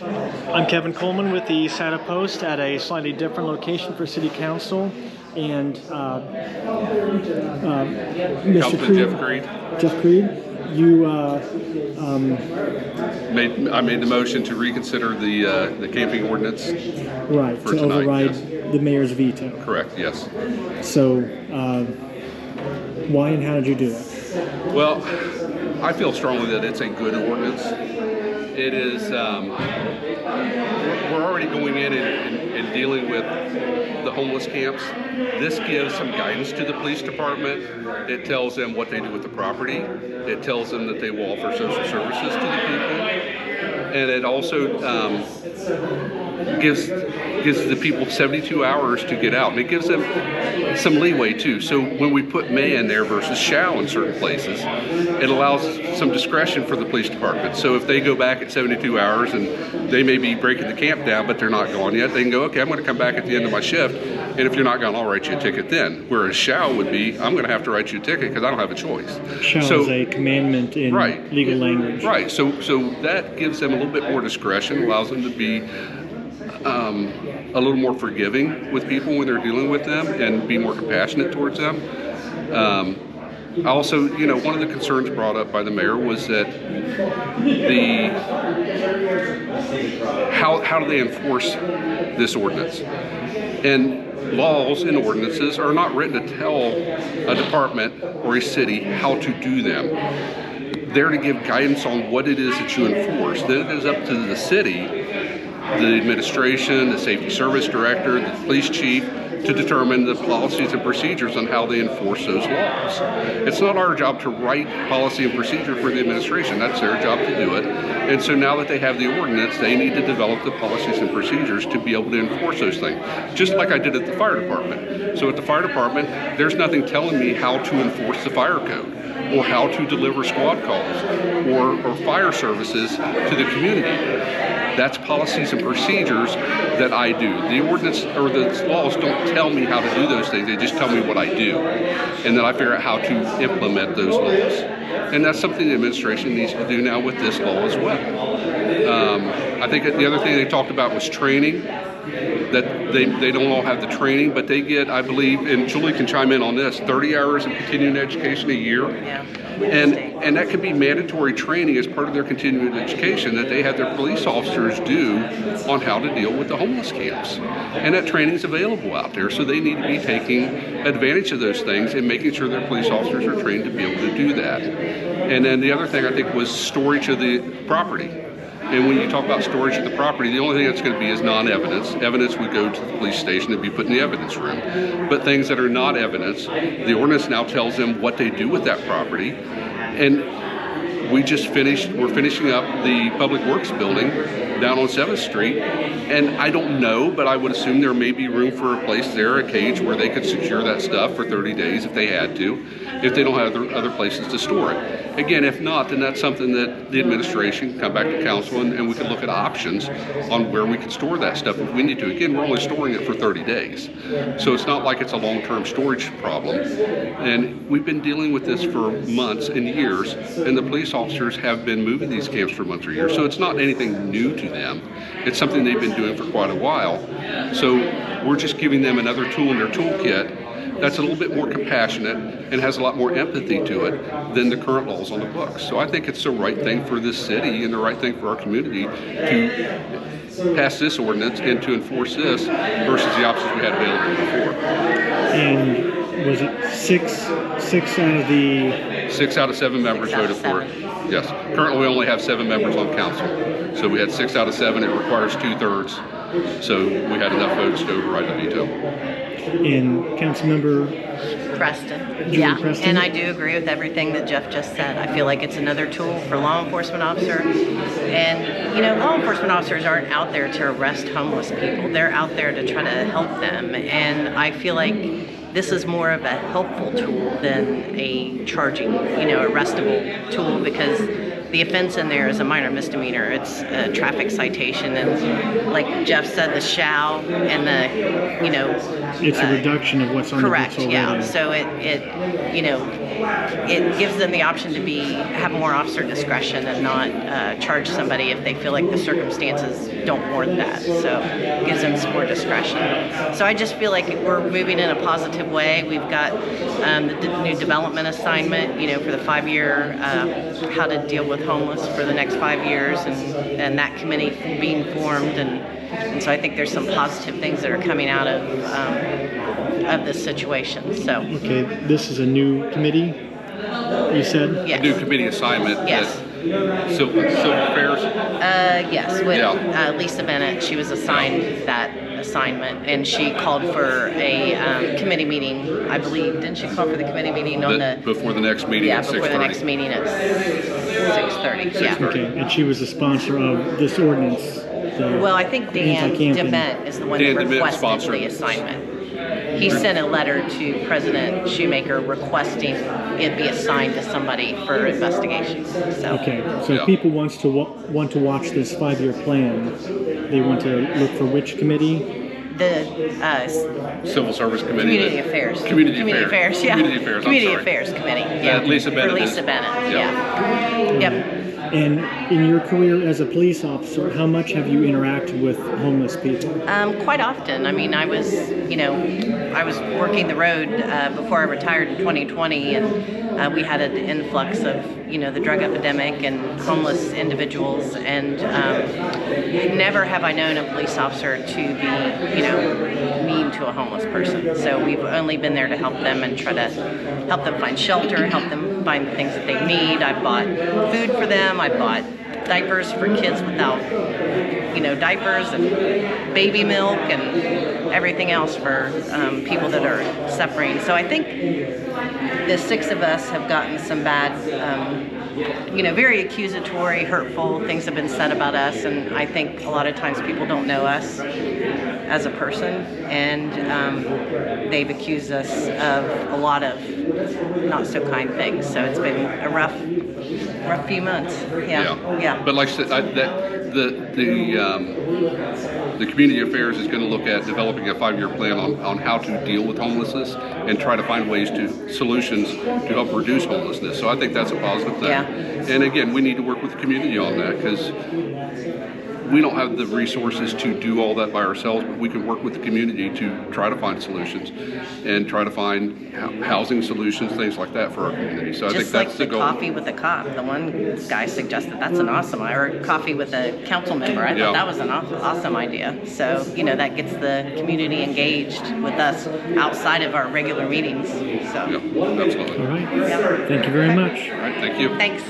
I'm Kevin Coleman with the SATA Post at a slightly different location for City Council, and Mr. Creed, Jeff Creed, you I made the motion to reconsider the camping ordinance. Right, for to tonight, override yes. the mayor's veto. Correct. Yes. So, why and how did you do it? Well, I feel strongly that it's a good ordinance. It is. We're already going in and dealing with the homeless camps. This gives some guidance to the police department. It tells them what they do with the property. It tells them that they will offer social services to the people, and it also gives the people 72 hours to get out, and it gives them some leeway too. So when we put may in there versus shall in certain places, it allows some discretion for the police department. So if they go back at 72 hours and they may be breaking the camp down, but they're not gone yet, they can go, okay, I'm going to come back at the end of my shift, and if you're not gone, I'll write you a ticket then. Whereas shall would be, I'm going to have to write you a ticket because I don't have a choice. Shall is a commandment in legal language. Right. So that gives them a little bit more discretion, allows them to be a little more forgiving with people when they're dealing with them and be more compassionate towards them. Also, one of the concerns brought up by the mayor was that how do they enforce this ordinance? And laws and ordinances are not written to tell a department or a city how to do them. They're to give guidance on what it is that you enforce. Then it is up to the city, the administration, the safety service director, the police chief, to determine the policies and procedures on how they enforce those laws. It's not our job to write policy and procedure for the administration. That's their job to do it. And so now that they have the ordinance, they need to develop the policies and procedures to be able to enforce those things, just like I did at the fire department. So at the fire department, there's nothing telling me how to enforce the fire code, or how to deliver squad calls, or fire services to the community. That's policies and procedures that I do. The ordinance or the laws don't tell me how to do those things. They just tell me what I do. And then I figure out how to implement those laws. And that's something the administration needs to do now with this law as well. I think the other thing they talked about was training. That they don't all have the training, but they get, I believe, and Julie can chime in on this, 30 hours of continuing education a year. Yeah. And that could be mandatory training as part of their continuing education that they have their police officers do on how to deal with the homeless camps. And that training is available out there, so they need to be taking advantage of those things and making sure their police officers are trained to be able to do that. And then the other thing I think was storage of the property. And when you talk about storage of the property, the only thing that's going to be is non-evidence. Evidence would go to the police station and be put in the evidence room. But things that are not evidence, the ordinance now tells them what they do with that property. And we're finishing up the Public Works building down on 7th Street. And I don't know, but I would assume there may be room for a place there, a cage, where they could secure that stuff for 30 days if they had to, if they don't have other places to store it. Again, if not, then that's something that the administration can come back to council and we can look at options on where we can store that stuff if we need to. Again, we're only storing it for 30 days. So it's not like it's a long-term storage problem. And we've been dealing with this for months and years, and the police officers have been moving these camps for months or years. So it's not anything new to them. It's something they've been doing for quite a while. So we're just giving them another tool in their toolkit that's a little bit more compassionate and has a lot more empathy to it than the current laws on the books. So I think it's the right thing for this city and the right thing for our community to pass this ordinance and to enforce this versus the options we had available before. And was it six out of the... 6 out of 7 members voted for it. Yes. Currently we only have 7 members on council. So we had 6 out of 7. It requires 2/3. So we had enough votes to override the veto. And Councilmember Preston. Julie Preston. And I do agree with everything that Jeff just said. I feel like it's another tool for law enforcement officers. And, law enforcement officers aren't out there to arrest homeless people. They're out there to try to help them. And I feel like this is more of a helpful tool than a charging, arrestable tool, because the offense in there is a minor misdemeanor. It's a traffic citation, and like Jeff said, the shall and the, you know, It's a reduction of what's on correct, the books already. yeah. So it you know, it gives them the option to have more officer discretion and not charge somebody if they feel like the circumstances don't warrant that. So it gives them some more discretion. So I just feel like we're moving in a positive way. We've got the new development assignment, you know, for the 5-year how to deal with homeless for the next 5 years, and that committee being formed, and so I think there's some positive things that are coming out of this situation. So Okay, this is a new committee, you said? yes. A new committee assignment. Yes. Civil affairs. Yes, with Yeah. Lisa Bennett. She was assigned that assignment, and she called for a committee meeting, I believe. Didn't she call for the committee meeting on the... Before the next meeting Yeah, at before 6:30. the next meeting at 6:30. Yeah. Okay, and she was a sponsor of this ordinance. Well, I think Dan Anti-camping. DeMent is the one Dan that DeMent requested sponsored the it. assignment. He sent a letter to President Shoemaker requesting it be assigned to somebody for investigation. So. Okay, so Yeah. if people want to watch this 5-year plan, they want to look for which committee? The Civil Service Committee. Community Affairs. Community Affairs, Affairs. yeah. Community Affairs, I'm Community sorry. Affairs Committee. Yeah. Lisa Bennett For is- Lisa Bennett. yeah. Yeah. Yep. And in your career as a police officer, how much have you interacted with homeless people? Quite often. I mean, I was working the road before I retired in 2020, and we had an influx of, the drug epidemic and homeless individuals, and never have I known a police officer to be, mean to a homeless person. So we've only been there to help them and try to help them find shelter, help them find the things that they need. I bought food for them. I bought diapers for kids without, diapers, and baby milk and everything else for people that are suffering. So I think the 6 of us have gotten some bad, very accusatory, hurtful things have been said about us, and I think a lot of times people don't know us as a person, and they've accused us of a lot of not so kind things. So it's been a rough few months. Yeah. But like I said, the community affairs is going to look at developing a 5-year plan on how to deal with homelessness and try to find solutions to help reduce homelessness. So I think that's a positive thing. Yeah. And again, we need to work with the community on that, because we don't have the resources to do all that by ourselves, but we can work with the community to try to find solutions and try to find housing solutions, things like that for our community. So I think Just like that's the the goal. coffee with a cop. The one guy suggested that's an awesome idea. Or coffee with a council member. I Yeah. thought that was an awesome idea. So, that gets the community engaged with us outside of our regular meetings. So, Yeah, absolutely. All right, yeah. thank you very much. All right, thank you. Thanks.